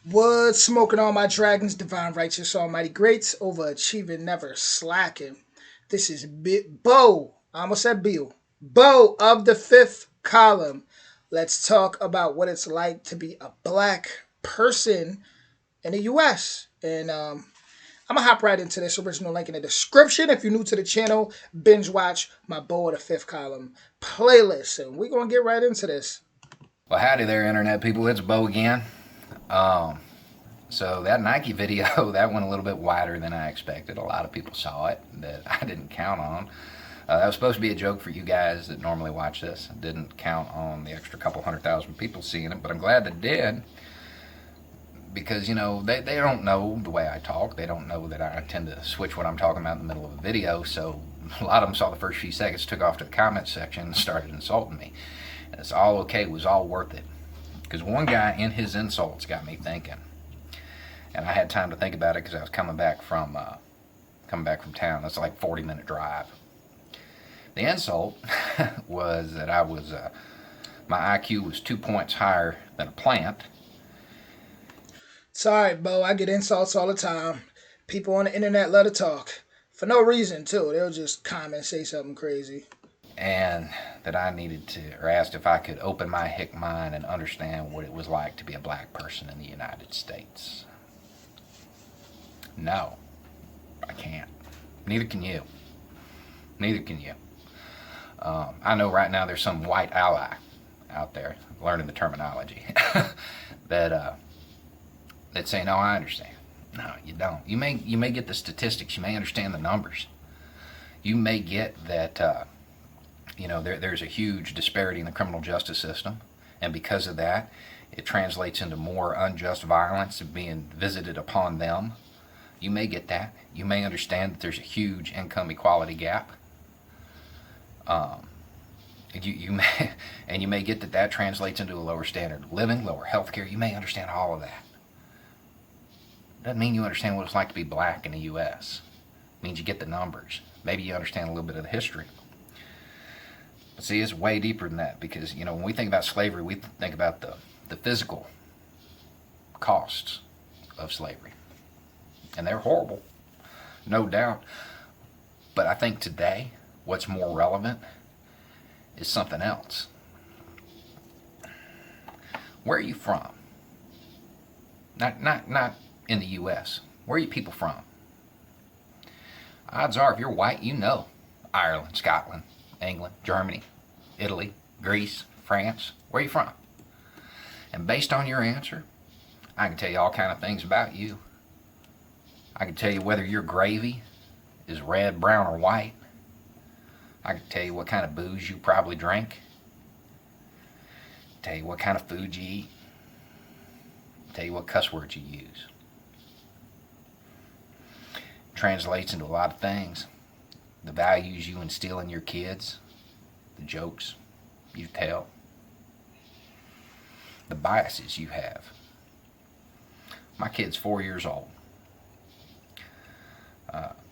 What's smoking all my dragons, divine righteous almighty greats, overachieving, never slacking. This is Beau. I almost said Beau. Beau of the fifth column. Let's talk about what it's like to be a black person in the US. And I'm gonna hop right into this original link in the description. If you're new to the channel, binge watch my Beau of the fifth column playlist. And we're gonna get right into this. Well, howdy there, Internet people. It's Beau again. Um, so that Nike video, that went a little bit wider than I expected. A lot of people saw it that I didn't count on. That was supposed to be a joke for you guys that normally watch this. I didn't count on the extra couple 100,000 people seeing it, but I'm glad they did because, they don't know the way I talk. They don't know that I tend to switch what I'm talking about in the middle of a video, so a lot of them saw the first few seconds, took off to the comment section, and started insulting me. And it's all okay. It was all worth it. Because one guy in his insults got me thinking. And I had time to think about it because I was coming back from town. That's like a 40-minute drive. The insult was that my IQ was 2 points higher than a plant. It's alright, Beau. I get insults all the time. People on the internet love to talk. For no reason, too. They'll just comment, say something crazy. And that I needed to, or asked if I could open my hick mind and understand what it was like to be a black person in the United States. No, I can't. Neither can you. Neither can you. I know right now there's some white ally out there learning the terminology that say, no, I understand. No, you don't. You may get the statistics. You may understand the numbers. You may get that. There's a huge disparity in the criminal justice system, and because of that, it translates into more unjust violence being visited upon them. You may get that. You may understand that there's a huge income equality gap. You may, and you may get that translates into a lower standard of living, lower health care. You may understand all of that. Doesn't mean you understand what it's like to be black in the U.S. It means you get the numbers. Maybe you understand a little bit of the history. But see, it's way deeper than that because, when we think about slavery, we think about the physical costs of slavery. And they're horrible, no doubt. But I think today, what's more relevant is something else. Where are you from? Not in the U.S. Where are you people from? Odds are, if you're white, Ireland, Scotland, England, Germany, Italy, Greece, France. Where are you from? And based on your answer, I can tell you all kind of things about you. I can tell you whether your gravy is red, brown, or white. I can tell you what kind of booze you probably drink. Tell you what kind of food you eat. Tell you what cuss words you use. Translates into a lot of things. The values you instill in your kids, the jokes you tell, the biases you have. My kid's 4 years old.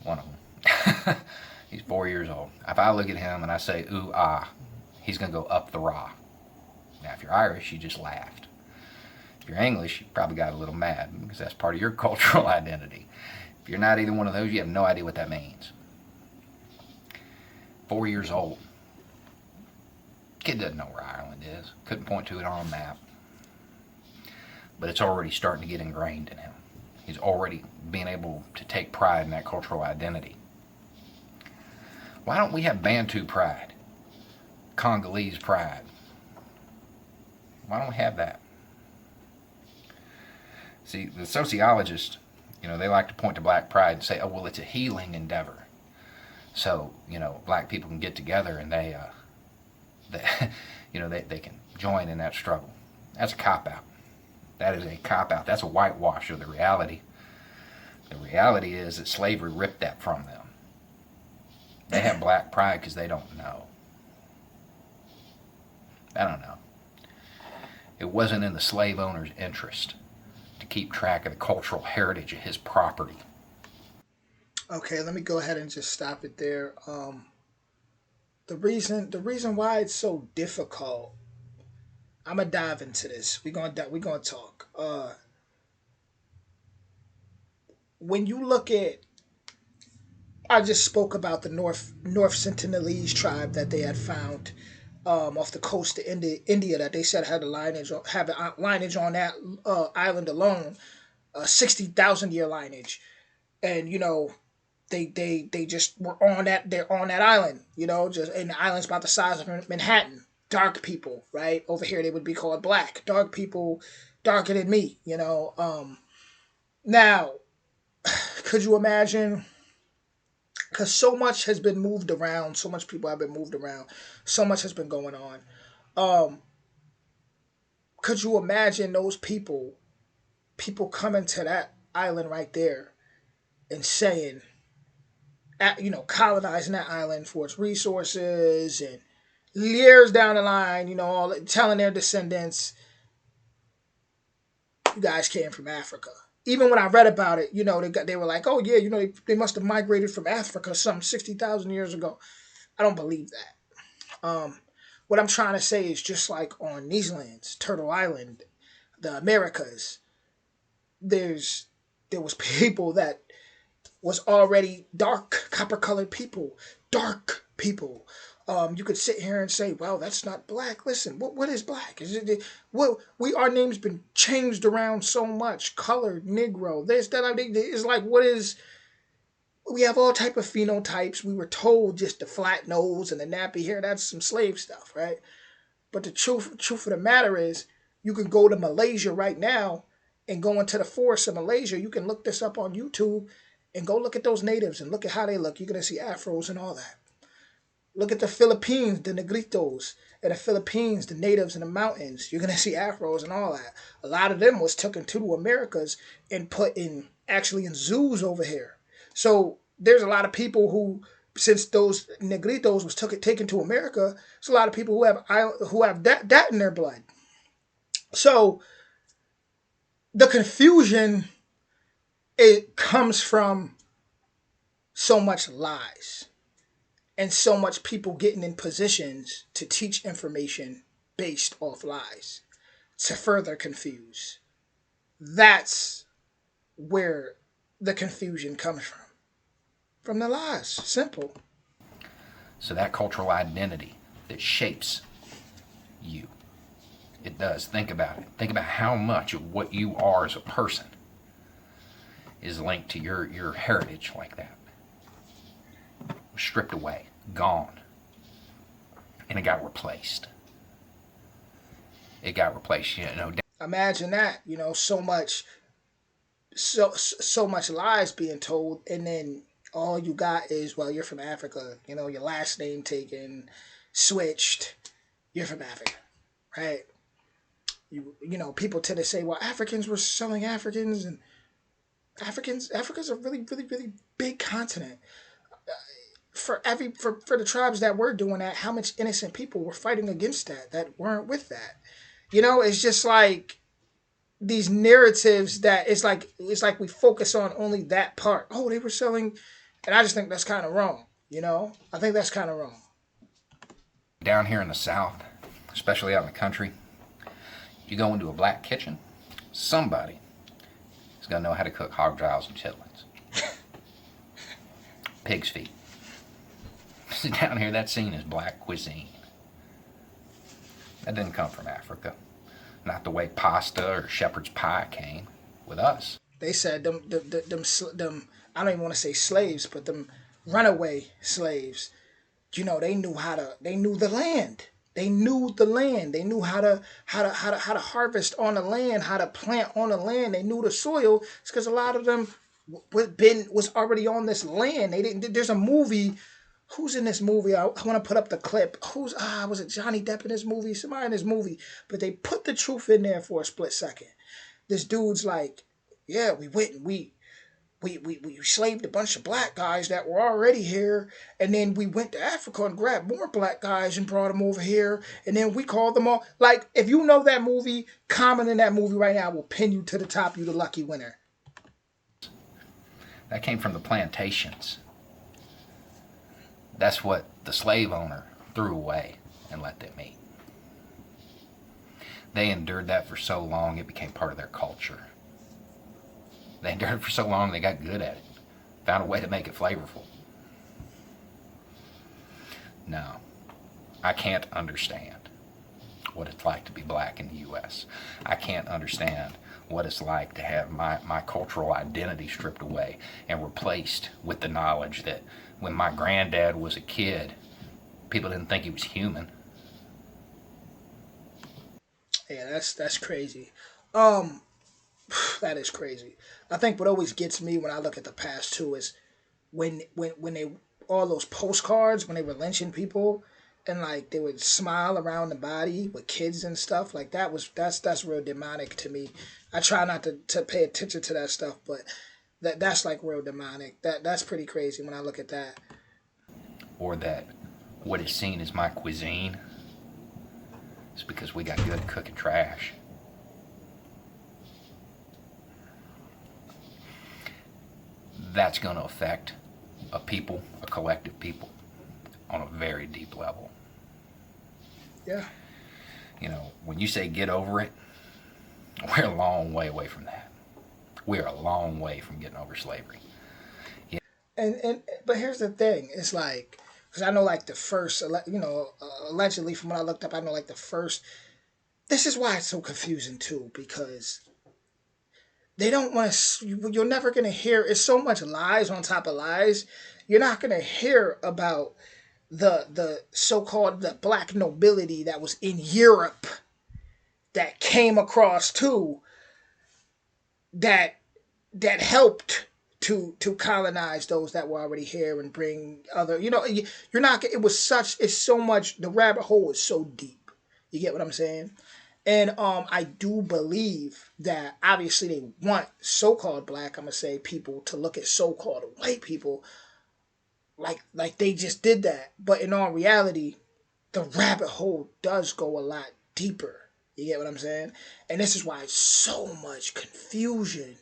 One of them. He's 4 years old. If I look at him and I say, ooh, ah, he's going to go up the rah. Now, if you're Irish, you just laughed. If you're English, you probably got a little mad because that's part of your cultural identity. If you're not either one of those, you have no idea what that means. 4 years old. Kid doesn't know where Ireland is. Couldn't point to it on a map. But it's already starting to get ingrained in him. He's already being able to take pride in that cultural identity. Why don't we have Bantu pride? Congolese pride? Why don't we have that? See, the sociologists, they like to point to black pride and say, oh, well, it's a healing endeavor. So, black people can get together and they can join in that struggle. That's a cop-out. That is a cop-out. That's a whitewash of the reality. The reality is that slavery ripped that from them. They have black pride because they don't know. I don't know. It wasn't in the slave owner's interest to keep track of the cultural heritage of his property. Okay, let me go ahead and just stop it there. The reason why it's so difficult, I'm gonna dive into this. We're gonna talk. when you look at, I just spoke about the North Sentinelese tribe that they had found off the coast of India that they said had a lineage, on that island alone, 60,000 year lineage, and they just were on that, they're on that island, just, and the island's about the size of Manhattan. Dark people, right over here, they would be called black. Dark people, darker than me. Now, could you imagine? Because so much has been moved around, so much people have been moved around, so much has been going on. Um, could you imagine those people coming to that island right there and saying, colonizing that island for its resources, and years down the line, telling their descendants, you guys came from Africa. Even when I read about it, they were like, oh yeah, they must have migrated from Africa some 60,000 years ago. I don't believe that. What I'm trying to say is, just like on these lands, Turtle Island, the Americas, there's there was people that was already dark, copper colored people, dark people. You could sit here and say, "Well, that's not black." Listen, what is black? Is it well? Our names been changed around so much. Colored, Negro, this, that. It's like, what is? We have all type of phenotypes. We were told just the flat nose and the nappy hair. That's some slave stuff, right? But the truth of the matter is, you can go to Malaysia right now and go into the forests of Malaysia. You can look this up on YouTube and go look at those natives and look at how they look. You're gonna see afros and all that. Look at the Philippines, the Negritos, and the Philippines, the natives in the mountains. You're gonna see afros and all that. A lot of them was taken to the Americas and put in, actually, in zoos over here. So there's a lot of people who, since those Negritos was taken to America, there's a lot of people who have that in their blood. So the confusion, it comes from so much lies and so much people getting in positions to teach information based off lies to further confuse. That's where the confusion comes from the lies. Simple. So that cultural identity that shapes you, it does. Think about it. Think about how much of what you are as a person is linked to your heritage like that. Stripped away, gone, and it got replaced. It got replaced. Imagine that. So much lies being told, and then all you got is, well, you're from Africa. Your last name taken, switched. You're from Africa, right? People tend to say, well, Africans were selling Africans, and Africa's a really, really, really big continent. For the tribes that were doing that, how much innocent people were fighting against that weren't with that. It's just like these narratives that it's like we focus on only that part. Oh, they were selling, and I just think that's kind of wrong. I think that's kind of wrong. Down here in the South, especially out in the country, you go into a black kitchen, somebody is going to know how to cook hog jiles and chitlins. Pig's feet. Down here, that scene is black cuisine. That didn't come from Africa. Not the way pasta or shepherd's pie came with us. They said them I don't even want to say slaves, but them runaway slaves. They knew the land. They knew the land. They knew how to harvest on the land, how to plant on the land. They knew the soil. It's because a lot of them was already on this land. They didn't. There's a movie. Who's in this movie? I want to put up the clip. Was it Johnny Depp in this movie? Somebody in this movie. But they put the truth in there for a split second. This dude's like, yeah, we went and we slaved a bunch of black guys that were already here, and then we went to Africa and grabbed more black guys and brought them over here, and then we called them all. Like, if you know that movie, comment in that movie right now. We'll pin you to the top. You the lucky winner. That came from the plantations. That's what the slave owner threw away and let them eat. They endured that for so long, it became part of their culture. They endured it for so long they got good at it. Found a way to make it flavorful. No, I can't understand what it's like to be black in the U.S. I can't understand what it's like to have my cultural identity stripped away and replaced with the knowledge that when my granddad was a kid, people didn't think he was human. Yeah, that's crazy. Um, that is crazy. I think what always gets me when I look at the past too is when they all those postcards when they were lynching people and like they would smile around the body with kids and stuff like that was that's real demonic to me. I try not to pay attention to that stuff, but that's like real demonic. That's pretty crazy when I look at that. Or that what is seen as my cuisine is because we got good at cooking trash. That's going to affect a people, a collective people, on a very deep level. Yeah. You know, when you say get over it, we're a long way away from that. We're a long way from getting over slavery. Yeah. And but here's the thing, it's like because I know like the first allegedly from what I looked up, I know like the first. This is why it's so confusing too, because they don't want to. You're never gonna hear. It's so much lies on top of lies. You're not gonna hear about the so-called the black nobility that was in Europe that came across too, that that helped to colonize those that were already here and bring other. You're not. It was such. It's so much. The rabbit hole is so deep. You get what I'm saying? And I do believe that obviously they want so-called black, I'm gonna say, people to look at so-called white people like they just did that. But in all reality, the rabbit hole does go a lot deeper. You get what I'm saying? And this is why it's so much confusion.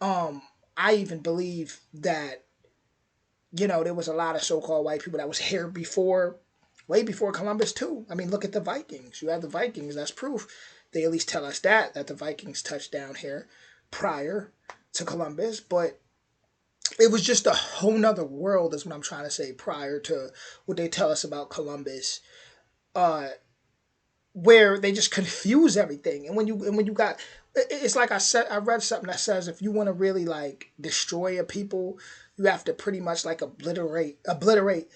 Um, I even believe that there was a lot of so-called white people that was here before, way before Columbus too. I mean, look at the Vikings. You have the Vikings. That's proof. They at least tell us that the Vikings touched down here prior to Columbus, but it was just a whole nother world. Is what I'm trying to say. Prior to what they tell us about Columbus, uh, where they just confuse everything. And when you got, it's like I read something that says if you want to really like destroy a people, you have to pretty much like obliterate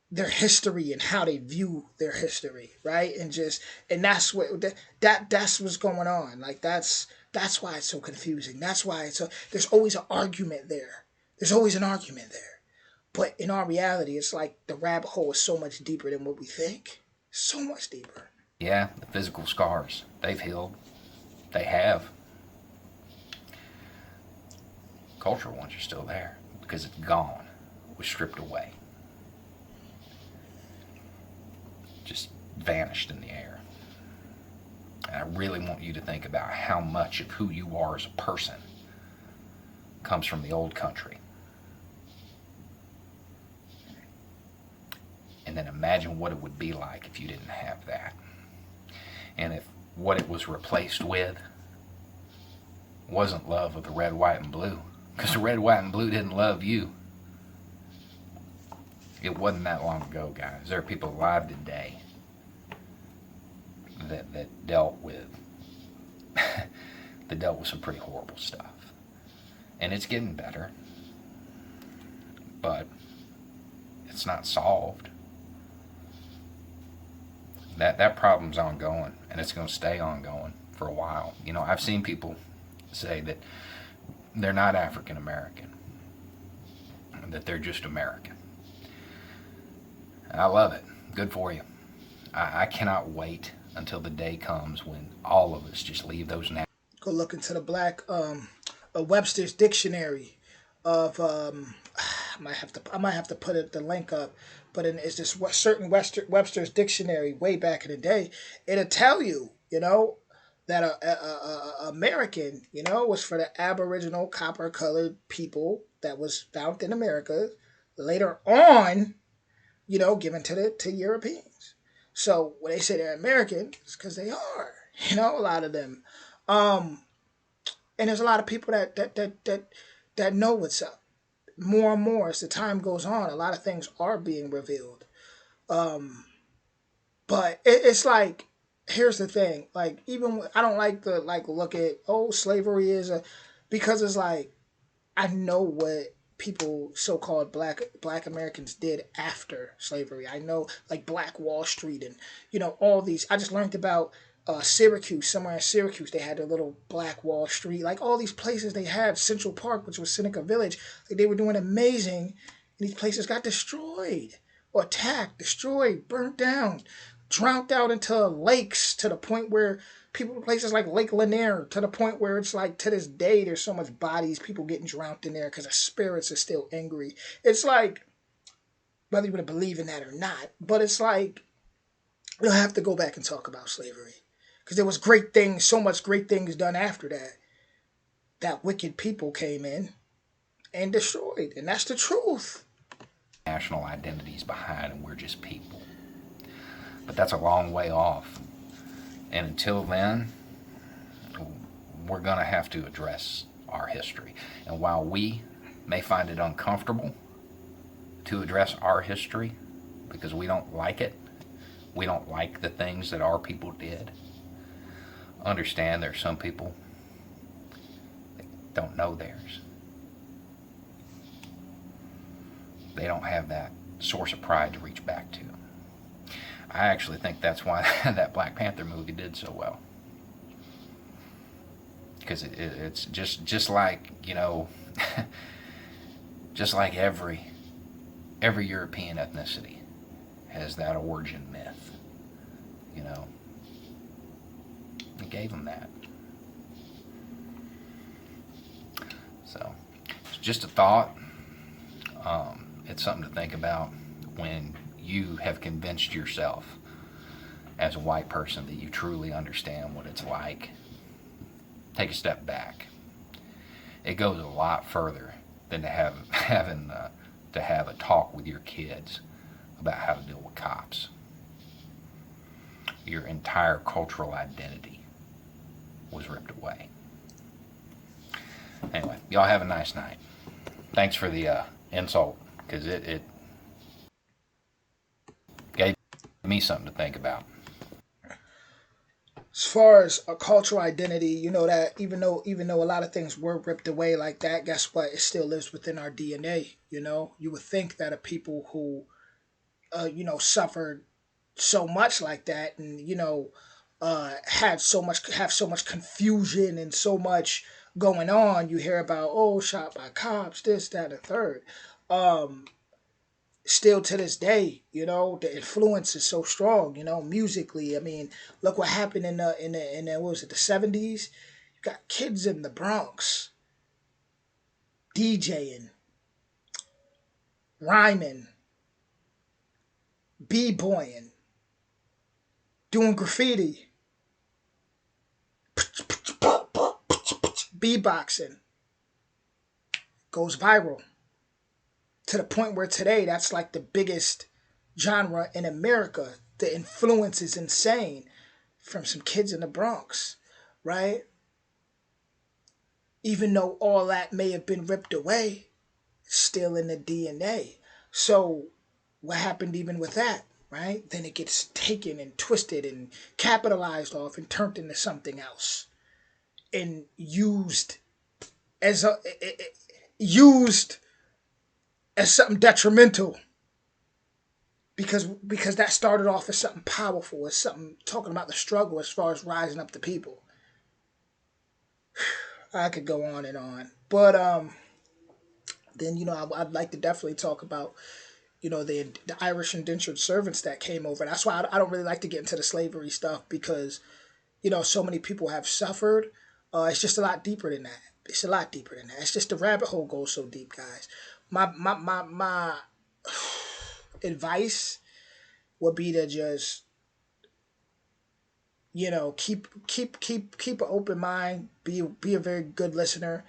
their history and how they view their history, right? And that's what that's what's going on. Like that's why it's so confusing. That's why there's always an argument there. There's always an argument there. But in our reality, it's like the rabbit hole is so much deeper than what we think. So much deeper. Yeah, the physical scars, they've healed. They have. Cultural ones are still there because it's gone. It was stripped away. Just vanished in the air. And I really want you to think about how much of who you are as a person comes from the old country. And then imagine what it would be like if you didn't have that. And if what it was replaced with wasn't love of the red, white, and blue. Because the red, white, and blue didn't love you. It wasn't that long ago, guys. There are people alive today that dealt with that dealt with some pretty horrible stuff. And it's getting better. But it's not solved. That problem's ongoing, and it's going to stay ongoing for a while. I've seen people say that they're not African American, that they're just American. And I love it. Good for you. I cannot wait until the day comes when all of us just leave those now. Go look into the black a Webster's dictionary of I might have to put the link up, but it's this certain Webster's dictionary way back in the day. It'll tell you, that a American, was for the Aboriginal copper colored people that was found in America. Later on, given to Europeans. So when they say they're American, it's because they are. A lot of them. Um, And there's a lot of people that know what's up. More and more as the time goes on, a lot of things are being revealed. Um, but it's like, here's the thing, like even I don't like to like look at, oh, slavery is a, because it's like I know what people, so-called black Americans, did after slavery. I know, like Black Wall Street, and all these. I just learned about Syracuse. Somewhere in Syracuse, they had a little Black Wall Street. Like all these places, they had Central Park, which was Seneca Village. Like they were doing amazing, and these places got destroyed or attacked, destroyed, burnt down, drowned out into lakes, to the point where people, places like Lake Lanier, to the point where it's like to this day there's so much bodies, people getting drowned in there because the spirits are still angry. It's like, whether you want to believe in that or not, but it's like you'll have to go back and talk about slavery, because there was great things, so much great things done after that, that wicked people came in and destroyed, and that's the truth. National identities behind, and we're just people. But that's a long way off. And until then, we're going to have to address our history. And while we may find it uncomfortable to address our history because we don't like it, we don't like the things that our people did, understand there's some people that don't know theirs. They don't have that source of pride to reach back to. I actually think that's why that Black Panther movie did so well. Because it's just like, just like every European ethnicity has that origin myth. It gave them that. So it's just a thought. It's something to think about when you have convinced yourself as a white person that you truly understand what it's like. Take a step back. It goes a lot further than to have a talk with your kids about how to deal with cops. Your entire cultural identity was ripped away. Anyway, y'all have a nice night. Thanks for the insult, because it gave me something to think about. As far as a cultural identity, that even though a lot of things were ripped away like that, guess what? It still lives within our DNA. You would think that a people who suffered so much like that, and have so much confusion and so much going on. You hear about, oh, shot by cops, this, that, and third. Um, Still to this day, the influence is so strong. Musically. I mean, look what happened in the what was it, the 70s? You got kids in the Bronx DJing, rhyming, b-boying, doing graffiti, beatboxing, goes viral to the point where today that's like the biggest genre in America. The influence is insane from some kids in the Bronx, right? Even though all that may have been ripped away, it's still in the DNA. So, what happened even with that, right? Then it gets taken and twisted and capitalized off and turned into something else and as a used as something detrimental, because that started off as something powerful, as something talking about the struggle as far as rising up the people. I could go on and on, but then I'd like to definitely talk about the Irish indentured servants that came over. That's why I don't really like to get into the slavery stuff, because so many people have suffered. It's just a lot deeper than that. It's a lot deeper than that. It's just the rabbit hole goes so deep, guys. My advice would be to just keep an open mind, be a very good listener,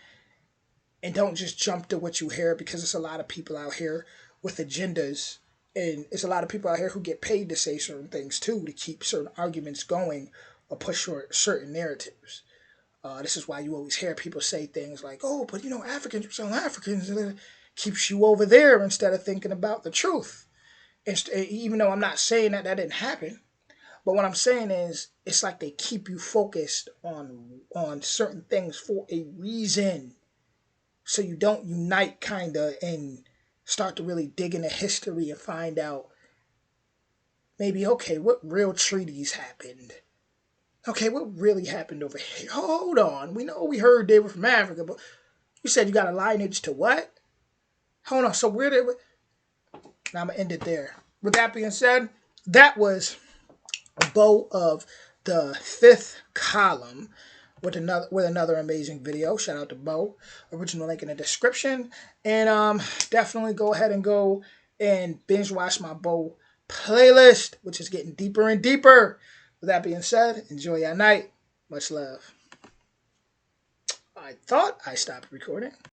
and don't just jump to what you hear, because it's a lot of people out here with agendas, and it's a lot of people out here who get paid to say certain things too, to keep certain arguments going or push certain narratives. This is why you always hear people say things like, "Oh, but you know, Africans are selling Africans," and it keeps you over there instead of thinking about the truth. Even though I'm not saying that that didn't happen, but what I'm saying is, it's like they keep you focused on certain things for a reason, so you don't unite, kinda, and start to really dig into history and find out maybe, okay, what real treaties happened. Okay, what really happened over here? Hold on. We know we heard they were from Africa, but you said you got a lineage to what? Hold on. So where did we... Now I'm gonna end it there. With that being said, that was a Beau of the fifth column with another amazing video. Shout out to Beau. Original link in the description. And definitely go ahead and go and binge watch my Beau playlist, which is getting deeper and deeper. With that being said, enjoy your night. Much love. I thought I stopped recording.